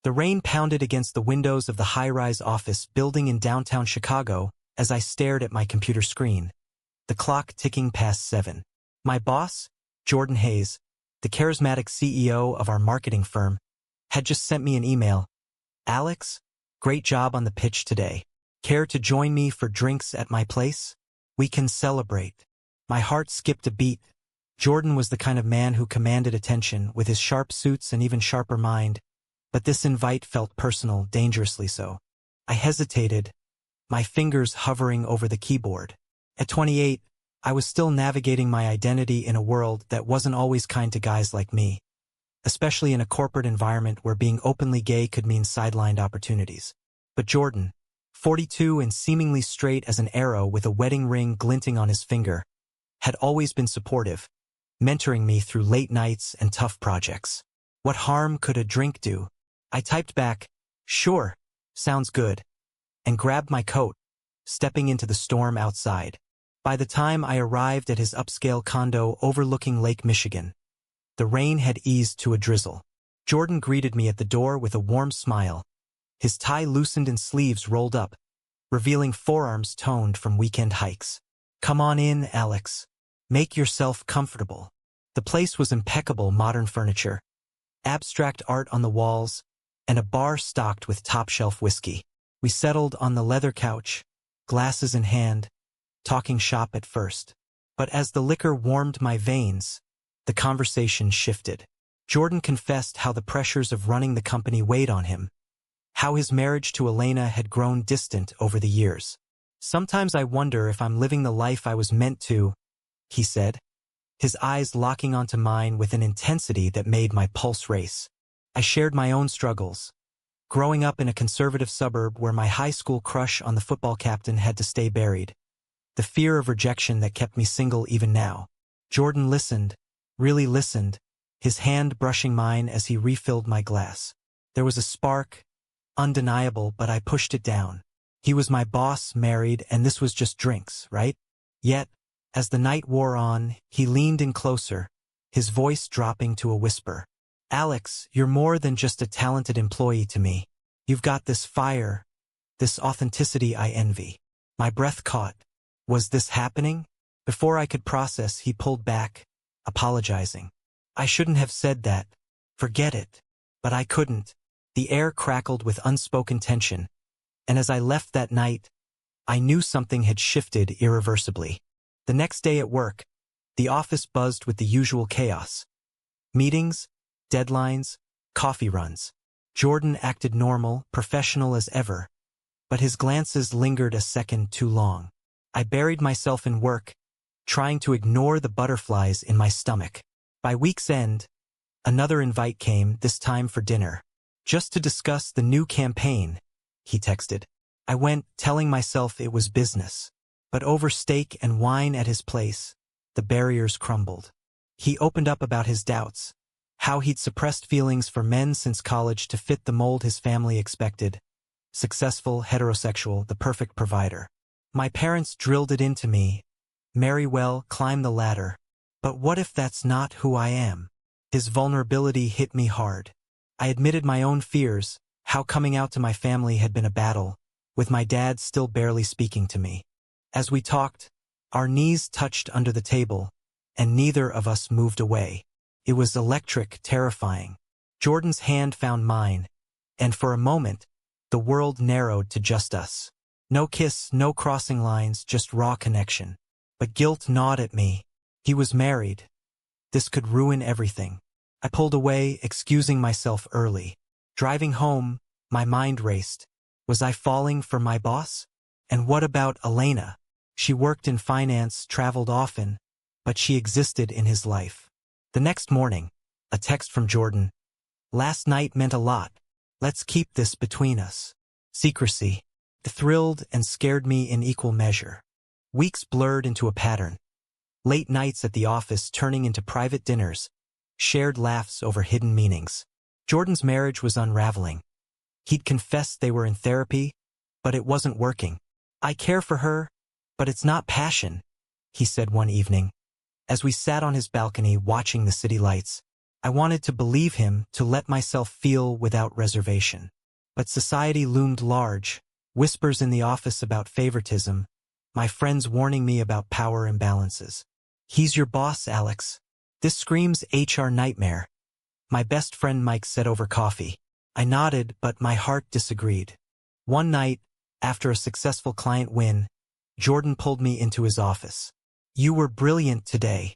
The rain pounded against the windows of the high-rise office building in downtown Chicago as I stared at my computer screen, the clock ticking past 7. My boss, Jordan Hayes, the charismatic CEO of our marketing firm, had just sent me an email. "Alex, great job on the pitch today. Care to join me for drinks at my place? We can celebrate." My heart skipped a beat. Jordan was the kind of man who commanded attention with his sharp suits and even sharper mind, but this invite felt personal, dangerously so. I hesitated, my fingers hovering over the keyboard. At 28, I was still navigating my identity in a world that wasn't always kind to guys like me, especially in a corporate environment where being openly gay could mean sidelined opportunities. But Jordan, 42 and seemingly straight as an arrow with a wedding ring glinting on his finger, had always been supportive, mentoring me through late nights and tough projects. What harm could a drink do? I typed back, "Sure, sounds good," and grabbed my coat, stepping into the storm outside. By the time I arrived at his upscale condo overlooking Lake Michigan, the rain had eased to a drizzle. Jordan greeted me at the door with a warm smile, his tie loosened and sleeves rolled up, revealing forearms toned from weekend hikes. "Come on in, Alex. Make yourself comfortable." The place was impeccable modern furniture, abstract art on the walls, and a bar stocked with top-shelf whiskey. We settled on the leather couch, glasses in hand, talking shop at first. But as the liquor warmed my veins, the conversation shifted. Jordan confessed how the pressures of running the company weighed on him, how his marriage to Elena had grown distant over the years. "Sometimes I wonder if I'm living the life I was meant to," he said, his eyes locking onto mine with an intensity that made my pulse race. I shared my own struggles, growing up in a conservative suburb where my high school crush on the football captain had to stay buried, the fear of rejection that kept me single even now. Jordan listened, really listened, his hand brushing mine as he refilled my glass. There was a spark, undeniable, but I pushed it down. He was my boss, married, and this was just drinks, right? Yet, as the night wore on, he leaned in closer, his voice dropping to a whisper. "Alex, you're more than just a talented employee to me. You've got this fire, this authenticity I envy." My breath caught. Was this happening? Before I could process, he pulled back, apologizing. "I shouldn't have said that. Forget it." But I couldn't. The air crackled with unspoken tension, and as I left that night, I knew something had shifted irreversibly. The next day at work, the office buzzed with the usual chaos. Meetings, deadlines, coffee runs. Jordan acted normal, professional as ever, but his glances lingered a second too long. I buried myself in work, trying to ignore the butterflies in my stomach. By week's end, another invite came, this time for dinner. "Just to discuss the new campaign," he texted. I went, telling myself it was business. But over steak and wine at his place, the barriers crumbled. He opened up about his doubts, how he'd suppressed feelings for men since college to fit the mold his family expected. Successful, heterosexual, the perfect provider. My parents drilled it into me. Marry well, climb the ladder. But what if that's not who I am? His vulnerability hit me hard. I admitted my own fears, how coming out to my family had been a battle, with my dad still barely speaking to me. As we talked, our knees touched under the table, and neither of us moved away. It was electric, terrifying. Jordan's hand found mine, and for a moment, the world narrowed to just us. No kiss, no crossing lines, just raw connection. But guilt gnawed at me. He was married. This could ruin everything. I pulled away, excusing myself early. Driving home, my mind raced. Was I falling for my boss? And what about Elena? She worked in finance, traveled often, but she existed in his life. The next morning, a text from Jordan. "Last night meant a lot. Let's keep this between us." Secrecy. It thrilled and scared me in equal measure. Weeks blurred into a pattern. Late nights at the office turning into private dinners, shared laughs over hidden meanings. Jordan's marriage was unraveling. He'd confessed they were in therapy, but it wasn't working. "I care for her, but it's not passion," he said one evening, as we sat on his balcony watching the city lights. I wanted to believe him, to let myself feel without reservation. But society loomed large, whispers in the office about favoritism, my friends warning me about power imbalances. He's your boss, Alex. This screams HR nightmare. My best friend Mike said over coffee. I nodded, but my heart disagreed. One night, after a successful client win, Jordan pulled me into his office. You were brilliant today.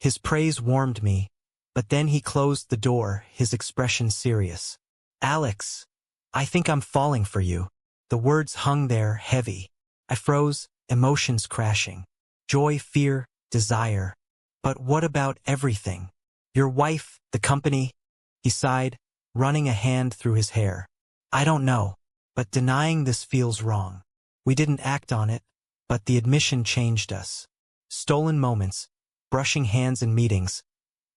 His praise warmed me, but then he closed the door, his expression serious. Alex, I think I'm falling for you. The words hung there, heavy. I froze, emotions crashing. Joy, fear, desire. But what about everything? Your wife, the company? He sighed, running a hand through his hair. I don't know, but denying this feels wrong. We didn't act on it, but the admission changed us. Stolen moments, brushing hands in meetings,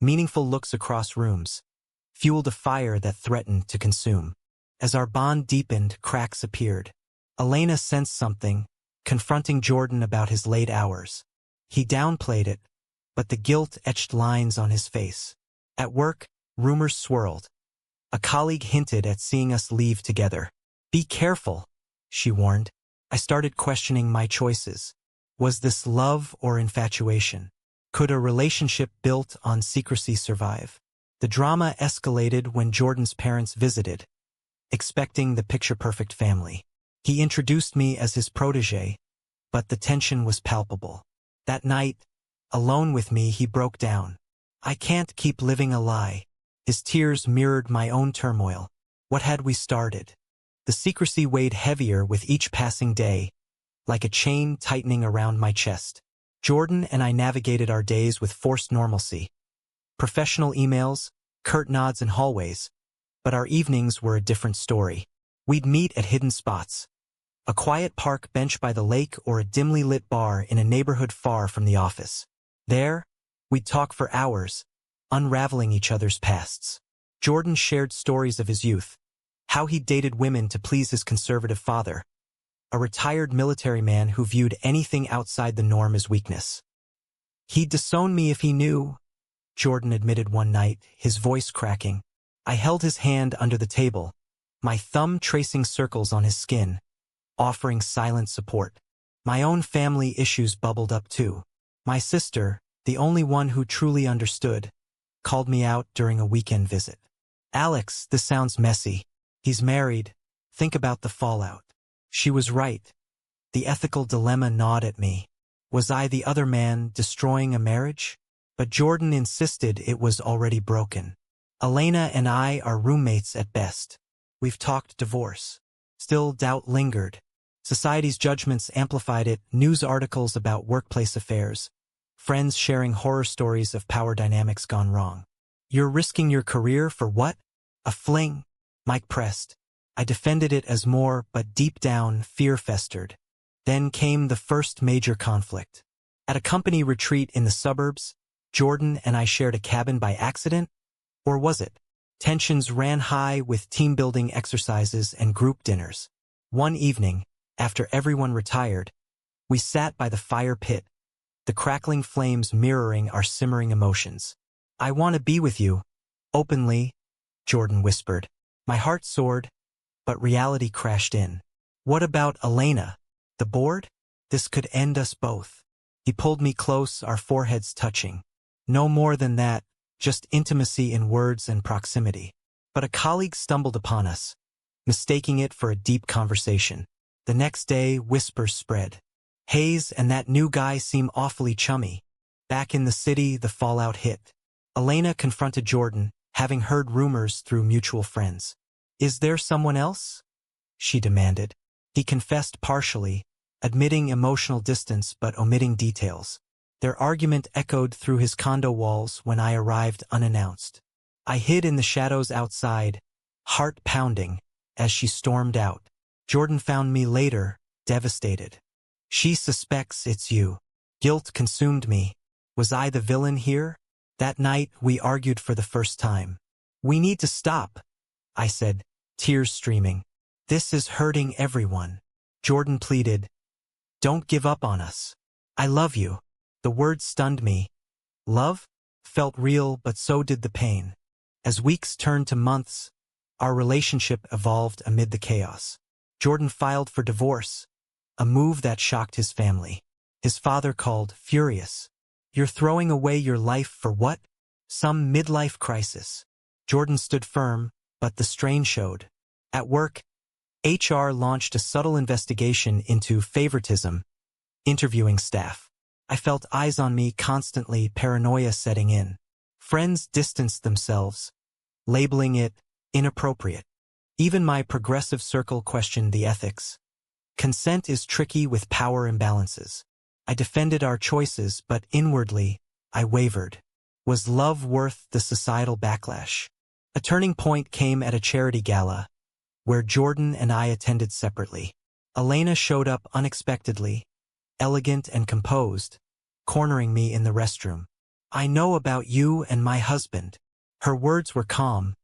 meaningful looks across rooms, fueled a fire that threatened to consume. As our bond deepened, cracks appeared. Elena sensed something, confronting Jordan about his late hours. He downplayed it, but the guilt etched lines on his face. At work, rumors swirled. A colleague hinted at seeing us leave together. Be careful, she warned. I started questioning my choices. Was this love or infatuation? Could a relationship built on secrecy survive? The drama escalated when Jordan's parents visited, expecting the picture-perfect family. He introduced me as his protégé, but the tension was palpable. That night, alone with me, he broke down. I can't keep living a lie. His tears mirrored my own turmoil. What had we started? The secrecy weighed heavier with each passing day, like a chain tightening around my chest. Jordan and I navigated our days with forced normalcy. Professional emails, curt nods in hallways, but our evenings were a different story. We'd meet at hidden spots. A quiet park bench by the lake or a dimly lit bar in a neighborhood far from the office. There, we'd talk for hours, unraveling each other's pasts. Jordan shared stories of his youth, how he dated women to please his conservative father, a retired military man who viewed anything outside the norm as weakness. He'd disown me if he knew, Jordan admitted one night, his voice cracking. I held his hand under the table, my thumb tracing circles on his skin, offering silent support. My own family issues bubbled up too. My sister, the only one who truly understood, called me out during a weekend visit. Alex, this sounds messy. He's married. Think about the fallout. She was right. The ethical dilemma gnawed at me. Was I the other man destroying a marriage? But Jordan insisted it was already broken. Elena and I are roommates at best. We've talked divorce. Still, doubt lingered. Society's judgments amplified it, news articles about workplace affairs, friends sharing horror stories of power dynamics gone wrong. You're risking your career for what? A fling? Mike pressed. I defended it as more, but deep down, fear festered. Then came the first major conflict. At a company retreat in the suburbs, Jordan and I shared a cabin by accident? Or was it? Tensions ran high with team-building exercises and group dinners. One evening, after everyone retired, we sat by the fire pit, the crackling flames mirroring our simmering emotions. I want to be with you, openly, Jordan whispered. My heart soared, but reality crashed in. What about Elena? The board? This could end us both. He pulled me close, our foreheads touching. No more than that, just intimacy in words and proximity. But a colleague stumbled upon us, mistaking it for a deep conversation. The next day, whispers spread. Hayes and that new guy seem awfully chummy. Back in the city, the fallout hit. Elena confronted Jordan, having heard rumors through mutual friends. Is there someone else? She demanded. He confessed partially, admitting emotional distance but omitting details. Their argument echoed through his condo walls when I arrived unannounced. I hid in the shadows outside, heart pounding, as she stormed out. Jordan found me later, devastated. She suspects it's you. Guilt consumed me. Was I the villain here? That night, we argued for the first time. We need to stop, I said, tears streaming. This is hurting everyone. Jordan pleaded. Don't give up on us. I love you. The word stunned me. Love? felt real, but so did the pain. As weeks turned to months, our relationship evolved amid the chaos. Jordan filed for divorce, a move that shocked his family. His father called, furious. "You're throwing away your life for what? Some midlife crisis." Jordan stood firm, but the strain showed. At work, HR launched a subtle investigation into favoritism, interviewing staff. I felt eyes on me constantly, paranoia setting in. Friends distanced themselves, labeling it inappropriate. Even my progressive circle questioned the ethics. Consent is tricky with power imbalances. I defended our choices, but inwardly, I wavered. Was love worth the societal backlash? A turning point came at a charity gala, where Jordan and I attended separately. Elena showed up unexpectedly, elegant and composed, cornering me in the restroom. "I know about you and my husband." Her words were calm,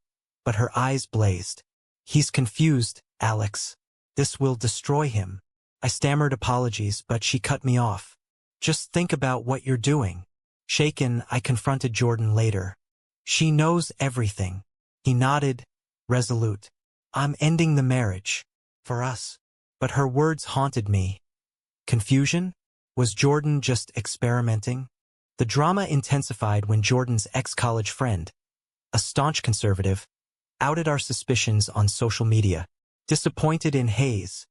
but her eyes blazed. "He's confused, Alex. This will destroy him." I stammered apologies, but she cut me off. "Just think about what you're doing." Shaken, I confronted Jordan later. "She knows everything." He nodded, resolute. "I'm ending the marriage. For us." But her words haunted me. Confusion? Was Jordan just experimenting? The drama intensified when Jordan's ex-college friend, a staunch conservative, outed our suspicions on social media. Disappointed in Hayes,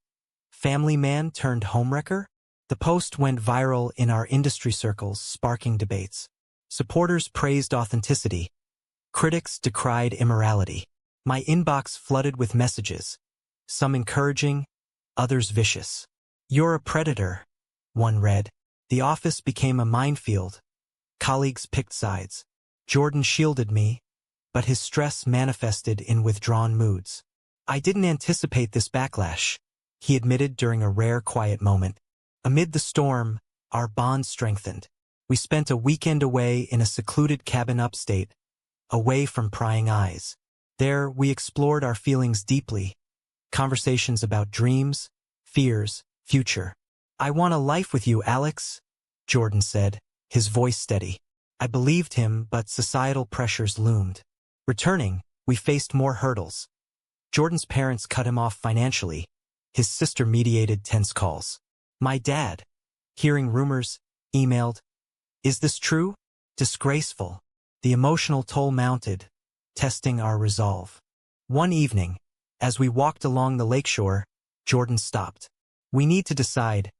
family man turned homewrecker? The post went viral in our industry circles, sparking debates. Supporters praised authenticity. Critics decried immorality. My inbox flooded with messages, some encouraging, others vicious. "You're a predator," one read. The office became a minefield. Colleagues picked sides. Jordan shielded me, but his stress manifested in withdrawn moods. "I didn't anticipate this backlash," he admitted during a rare quiet moment. Amid the storm, our bond strengthened. We spent a weekend away in a secluded cabin upstate, away from prying eyes. There, we explored our feelings deeply. Conversations about dreams, fears, future. "I want a life with you, Alex," Jordan said, his voice steady. I believed him, but societal pressures loomed. Returning, we faced more hurdles. Jordan's parents cut him off financially. His sister mediated tense calls. My dad, hearing rumors, emailed, "Is this true?" Disgraceful. The emotional toll mounted, testing our resolve. One evening, as we walked along the lakeshore, Jordan stopped. "We need to decide.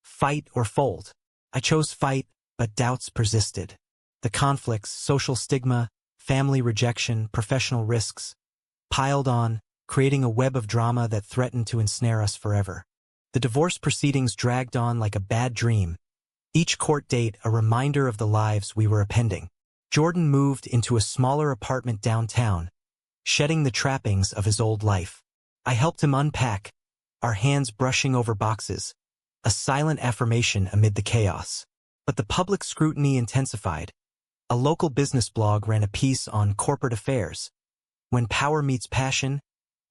Fight or fold." I chose fight, but doubts persisted. The conflicts, social stigma, family rejection, professional risks, piled on, creating a web of drama that threatened to ensnare us forever. The divorce proceedings dragged on like a bad dream, each court date a reminder of the lives we were appending. Jordan moved into a smaller apartment downtown, shedding the trappings of his old life. I helped him unpack, our hands brushing over boxes, a silent affirmation amid the chaos. But the public scrutiny intensified. A local business blog ran a piece on corporate affairs. When power meets passion,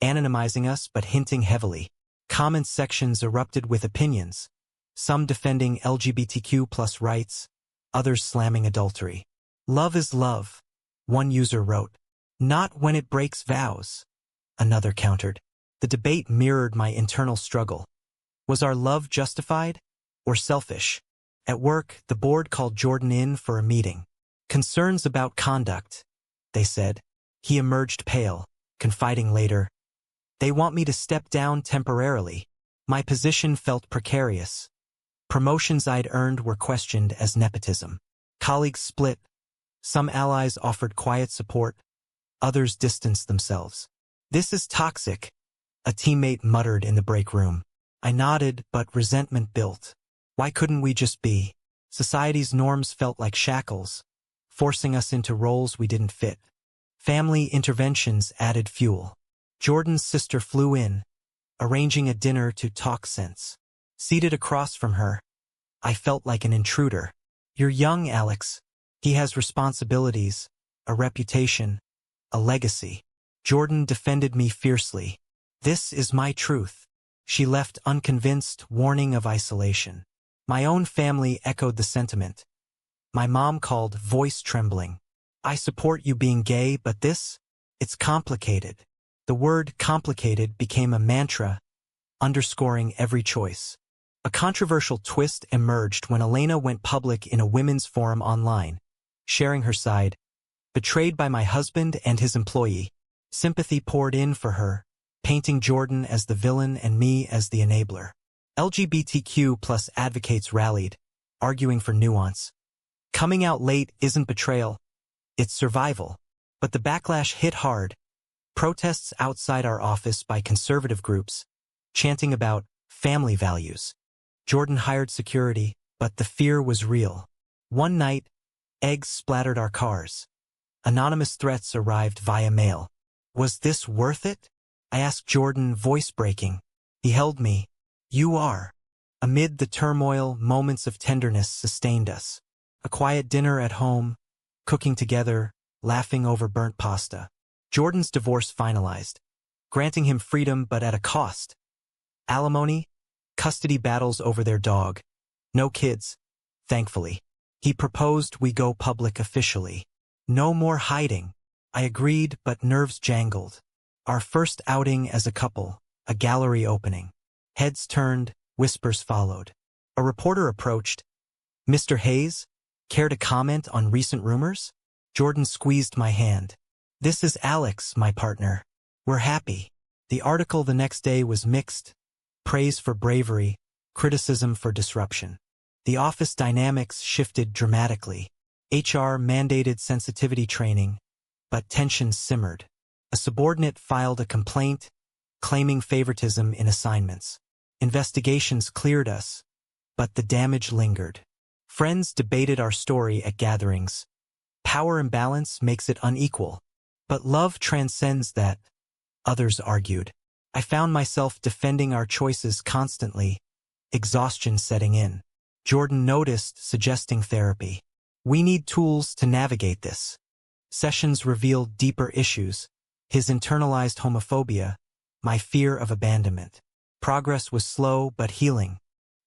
anonymizing us but hinting heavily. Comment sections erupted with opinions, some defending LGBTQ+ rights, others slamming adultery. "Love is love," one user wrote. "Not when it breaks vows," another countered. The debate mirrored my internal struggle. Was our love justified or selfish? At work, the board called Jordan in for a meeting. "Concerns about conduct," they said. He emerged pale, confiding later, "They want me to step down temporarily." My position felt precarious. Promotions I'd earned were questioned as nepotism. Colleagues split. Some allies offered quiet support. Others distanced themselves. "This is toxic," a teammate muttered in the break room. I nodded, but resentment built. Why couldn't we just be? Society's norms felt like shackles, forcing us into roles we didn't fit. Family interventions added fuel. Jordan's sister flew in, arranging a dinner to talk sense. Seated across from her, I felt like an intruder. "You're young, Alex. He has responsibilities, a reputation, a legacy." Jordan defended me fiercely. "This is my truth." She left unconvinced, warning of isolation. My own family echoed the sentiment. My mom called voice trembling. I support you being gay, but it's complicated. The word complicated became a mantra, underscoring every choice. A controversial twist emerged when Elena went public in a women's forum online, sharing her side. Betrayed by my husband and his employee, sympathy poured in for her, painting Jordan as the villain and me as the enabler. LGBTQ plus advocates rallied, arguing for nuance. Coming out late isn't betrayal, it's survival. But the backlash hit hard. Protests outside our office by conservative groups, chanting about family values. Jordan hired security, but the fear was real. One night, eggs splattered our cars. Anonymous threats arrived via mail. Was this worth it? I asked Jordan, voice breaking. He held me. You are. Amid the turmoil, moments of tenderness sustained us. A quiet dinner at home, cooking together, laughing over burnt pasta. Jordan's divorce finalized, granting him freedom but at a cost. Alimony, custody battles over their dog. No kids, thankfully. He proposed we go public officially. No more hiding. I agreed, but nerves jangled. Our first outing as a couple, a gallery opening. Heads turned, whispers followed. A reporter approached. Mr. Hayes, care to comment on recent rumors? Jordan squeezed my hand. This is Alex, my partner. We're happy. The article the next day was mixed. Praise for bravery, criticism for disruption. The office dynamics shifted dramatically. HR mandated sensitivity training, but tension simmered. A subordinate filed a complaint, claiming favoritism in assignments. Investigations cleared us, but the damage lingered. Friends debated our story at gatherings. Power imbalance makes it unequal, but love transcends that, others argued. I found myself defending our choices constantly, exhaustion setting in. Jordan noticed, suggesting therapy. We need tools to navigate this. Sessions revealed deeper issues, his internalized homophobia, my fear of abandonment. Progress was slow but healing.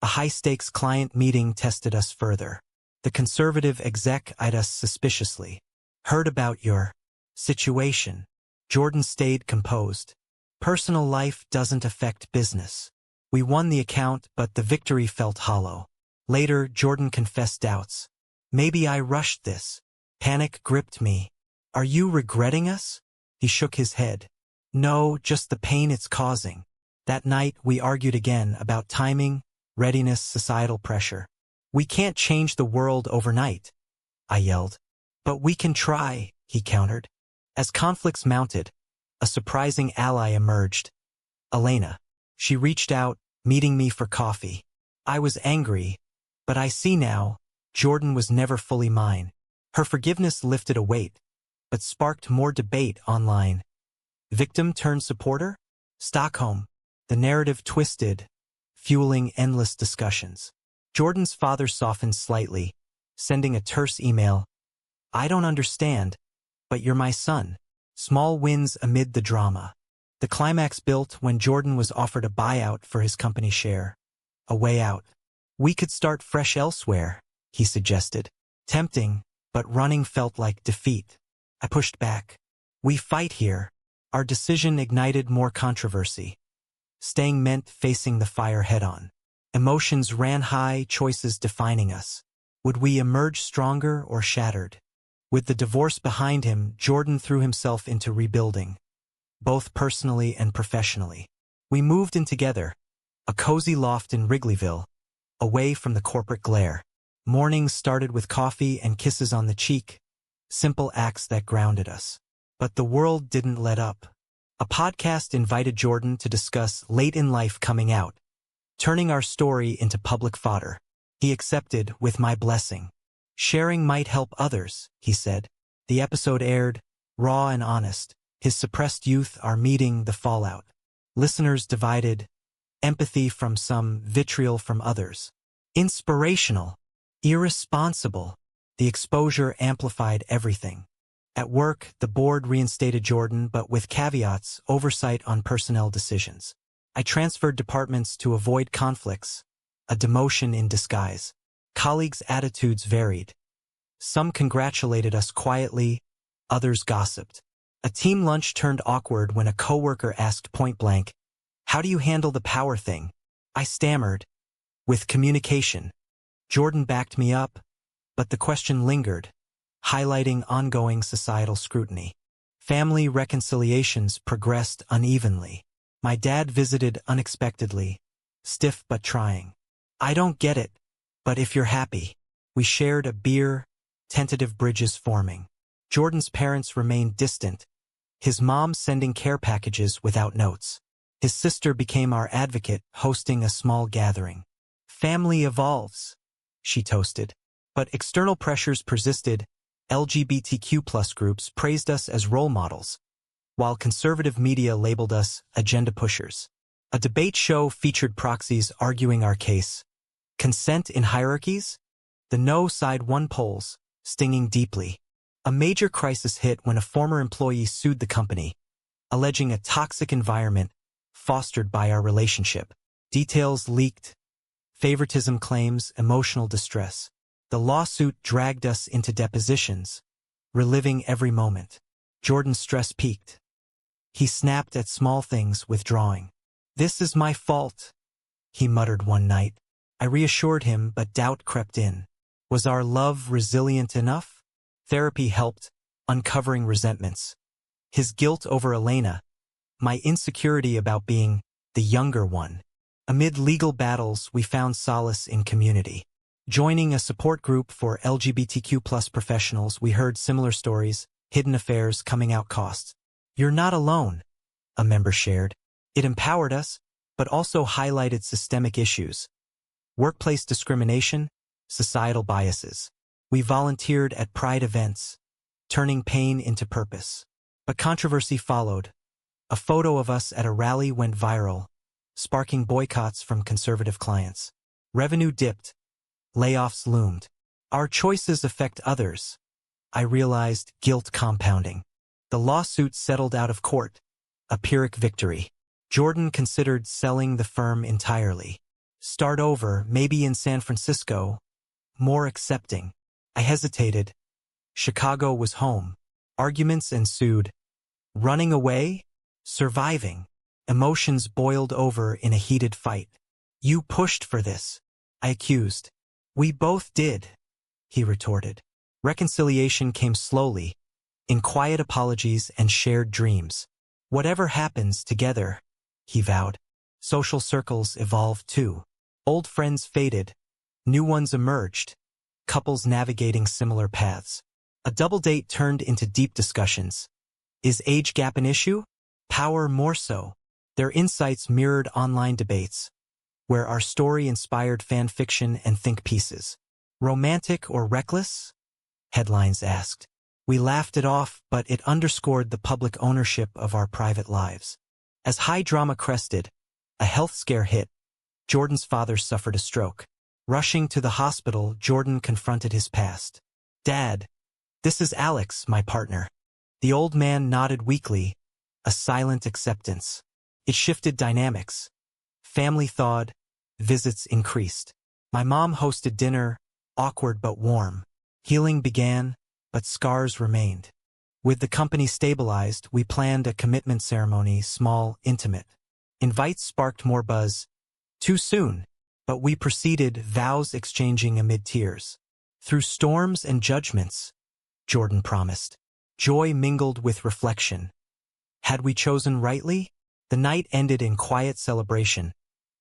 A high-stakes client meeting tested us further. The conservative exec eyed us suspiciously. Heard about your situation. Jordan stayed composed. Personal life doesn't affect business. We won the account, but the victory felt hollow. Later, Jordan confessed doubts. Maybe I rushed this. Panic gripped me. Are you regretting us? He shook his head. No, just the pain it's causing. That night, we argued again about timing, readiness, societal pressure. We can't change the world overnight, I yelled. But we can try, he countered. As conflicts mounted, a surprising ally emerged. Elena. She reached out, meeting me for coffee. I was angry, but I see now, Jordan was never fully mine. Her forgiveness lifted a weight, but sparked more debate online. Victim turned supporter? Stockholm. The narrative twisted, fueling endless discussions. Jordan's father softened slightly, sending a terse email. I don't understand, but you're my son. Small wins amid the drama. The climax built when Jordan was offered a buyout for his company share. A way out. We could start fresh elsewhere, he suggested. Tempting, but running felt like defeat. I pushed back. We fight here. Our decision ignited more controversy. Staying meant facing the fire head-on. Emotions ran high, choices defining us. Would we emerge stronger or shattered? With the divorce behind him, Jordan threw himself into rebuilding, both personally and professionally. We moved in together, a cozy loft in Wrigleyville, away from the corporate glare. Mornings started with coffee and kisses on the cheek, simple acts that grounded us. But the world didn't let up. A podcast invited Jordan to discuss late-in-life coming out, turning our story into public fodder. He accepted with my blessing. Sharing might help others, he said. The episode aired, raw and honest. His suppressed youth are meeting the fallout. Listeners divided, empathy from some, vitriol from others. Inspirational, irresponsible. The exposure amplified everything. At work, the board reinstated Jordan, but with caveats, oversight on personnel decisions. I transferred departments to avoid conflicts, a demotion in disguise. Colleagues' attitudes varied. Some congratulated us quietly, Others gossiped. A team lunch turned awkward when a coworker asked point-blank, "How do you handle the power thing?" I stammered, "With communication." Jordan backed me up, but the question lingered, highlighting ongoing societal scrutiny. Family reconciliations progressed unevenly. My dad visited unexpectedly, stiff but trying. "I don't get it, but if you're happy." We shared a beer, tentative bridges forming. Jordan's parents remained distant, his mom sending care packages without notes. His sister became our advocate, hosting a small gathering. "Family evolves," she toasted. But external pressures persisted. LGBTQ+ groups praised us as role models, while conservative media labeled us agenda pushers. A debate show featured proxies arguing our case. Consent in hierarchies? The no side won polls, stinging deeply. A major crisis hit when a former employee sued the company, alleging a toxic environment fostered by our relationship. Details leaked, favoritism claims, emotional distress. The lawsuit dragged us into depositions, reliving every moment. Jordan's stress peaked. He snapped at small things, withdrawing. "This is my fault," he muttered one night. I reassured him, but doubt crept in. Was our love resilient enough? Therapy helped, uncovering resentments. His guilt over Elena, my insecurity about being the younger one. Amid legal battles, we found solace in community. Joining a support group for LGBTQ+ professionals, we heard similar stories, hidden affairs, coming out costs. "You're not alone," a member shared. It empowered us, but also highlighted systemic issues. Workplace discrimination, societal biases. We volunteered at Pride events, turning pain into purpose. But controversy followed. A photo of us at a rally went viral, sparking boycotts from conservative clients. Revenue dipped. Layoffs loomed. Our choices affect others. I realized, guilt compounding. The lawsuit settled out of court, a Pyrrhic victory. Jordan considered selling the firm entirely. Start over, maybe in San Francisco, more accepting. I hesitated. Chicago was home. Arguments ensued. Running away? Surviving. Emotions boiled over in a heated fight. "You pushed for this," I accused. "We both did," he retorted. Reconciliation came slowly, in quiet apologies and shared dreams. "Whatever happens, together," he vowed. Social circles evolved too. Old friends faded. New ones emerged. Couples navigating similar paths. A double date turned into deep discussions. Is age gap an issue? Power more so. Their insights mirrored online debates, where our story inspired fan fiction and think pieces. "Romantic or reckless?" headlines asked. We laughed it off, but it underscored the public ownership of our private lives. As high drama crested, a health scare hit. Jordan's father suffered a stroke. Rushing to the hospital, Jordan confronted his past. "Dad, this is Alex, my partner." The old man nodded weakly, a silent acceptance. It shifted dynamics. Family thawed, visits increased. My mom hosted dinner, awkward but warm. Healing began, but scars remained. With the company stabilized, we planned a commitment ceremony, small, intimate. Invites sparked more buzz. Too soon, but we proceeded, vows exchanging amid tears. "Through storms and judgments," Jordan promised. Joy mingled with reflection. Had we chosen rightly? The night ended in quiet celebration,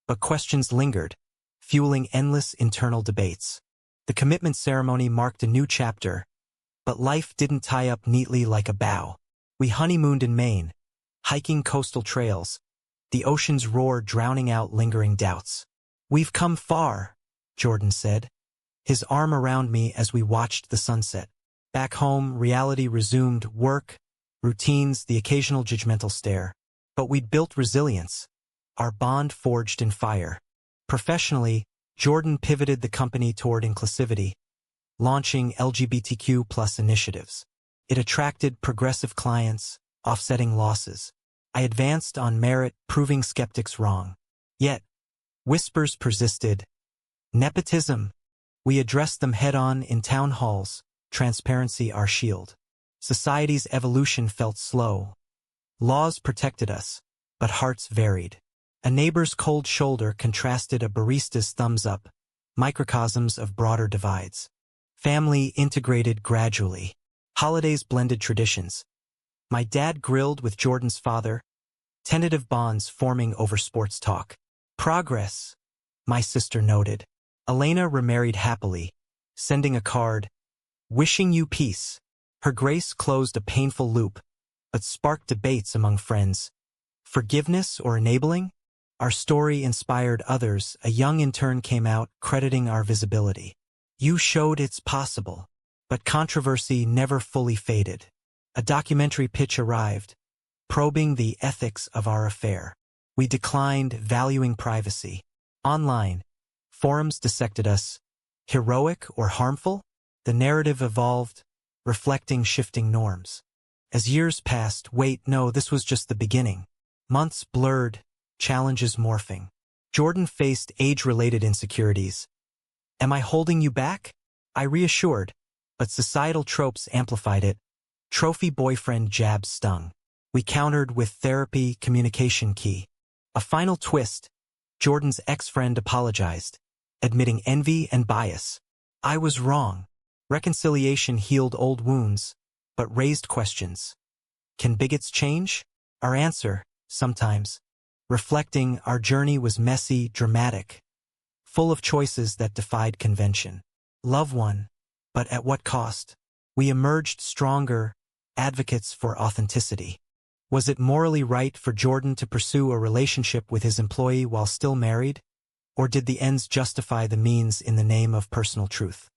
but questions lingered, fueling endless internal debates. The commitment ceremony marked a new chapter, but life didn't tie up neatly like a bow. We honeymooned in Maine, hiking coastal trails, the ocean's roar drowning out lingering doubts. "We've come far," Jordan said, his arm around me as we watched the sunset. Back home, reality resumed: work, routines, the occasional judgmental stare. But we'd built resilience, our bond forged in fire. Professionally, Jordan pivoted the company toward inclusivity, launching LGBTQ+ initiatives. It attracted progressive clients, offsetting losses. I advanced on merit, proving skeptics wrong. Yet, whispers persisted. Nepotism. We addressed them head-on in town halls, transparency our shield. Society's evolution felt slow. Laws protected us, but hearts varied. A neighbor's cold shoulder contrasted a barista's thumbs up, microcosms of broader divides. Family integrated gradually. Holidays blended traditions. My dad grilled with Jordan's father, tentative bonds forming over sports talk. Progress, my sister noted. Elena remarried happily, sending a card, wishing you peace. Her grace closed a painful loop, but sparked debates among friends. Forgiveness or enabling? Our story inspired others. A young intern came out, crediting our visibility. You showed it's possible. But controversy never fully faded. A documentary pitch arrived, probing the ethics of our affair. We declined, valuing privacy. Online, forums dissected us. Heroic or harmful? The narrative evolved, reflecting shifting norms. As years passed, wait, no, this was just the beginning. Months blurred, challenges morphing. Jordan faced age-related insecurities. Am I holding you back? I reassured, but societal tropes amplified it. Trophy boyfriend jabs stung. We countered with therapy, communication key. A final twist, Jordan's ex-friend apologized, admitting envy and bias. I was wrong. Reconciliation healed old wounds, but raised questions. Can bigots change? Our answer, sometimes. Reflecting, our journey was messy, dramatic, full of choices that defied convention. Love won, but at what cost? We emerged stronger, advocates for authenticity. Was it morally right for Jordan to pursue a relationship with his employee while still married? Or did the ends justify the means in the name of personal truth?